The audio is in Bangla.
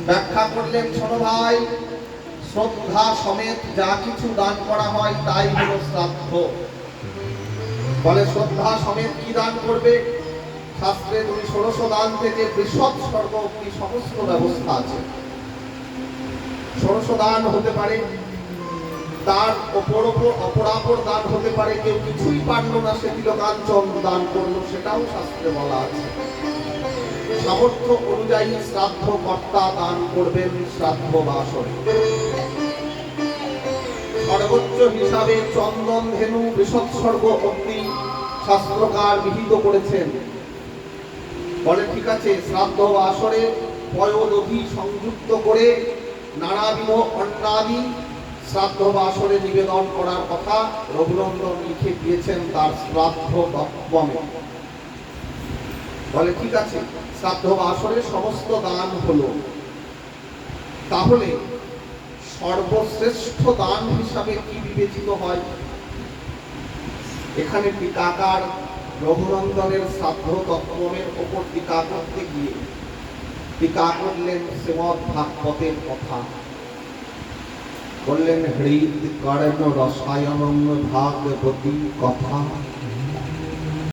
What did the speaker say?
ব্যাখ্যা করলেন, শোনো ভাই, শ্রদ্ধা সমেত যা কিছু দান করা হয় তাই হলো শ্রাদ্ধ। বলে শ্রদ্ধা সমেত কি দান করবে? শাস্ত্রে তুমি ষোড়শ দান থেকে বৃষৎ স্বর্গ অব্দি সমস্ত ব্যবস্থা আছে। ষোড়শ দান হতে পারে, তার অপরাপর দান হতে পারে, কেউ কিছুই পারল না সে তিলকাঞ্চন দান করলো, সেটাও শাস্ত্রে বলা আছে। সামর্থ্য অনুযায়ী শ্রাদ্ধ কর্তা দান করবেন শ্রাদ্ধ বাসরে। সর্বোচ্চ হিসাবে চন্দন ধেনু বৃষৎসর্গ অব্দি শাস্ত্রকার বিহিত করেছেন। বলে ঠিক আছে, শ্রাদ্ধ বাসরে পয়োদধি সংযুক্ত করে নানাবিধ অন্নাদি শ্রাদ্ধ বাসরে নিবেদন করার কথা রঘুনন্দন লিখে দিয়েছেন তার শ্রাদ্ধ তত্ত্বমে। বলে ঠিক আছে, শ্রাদ্ধ বাসরে সমস্ত দান হলো, তাহলে সর্বশ্রেষ্ঠ দান হিসাবে কি বিবেচিত হয়? এখানে টিকাকার রঘুনন্দনের শ্রাদ্ধ তত্ত্বের ওপর টিকা করতে গিয়ে টিকা করলেন শ্রীমদ্ ভাগবতের কথা। বললেন হৃদ কর্ণ রসায়নম ভাগবতী কথা।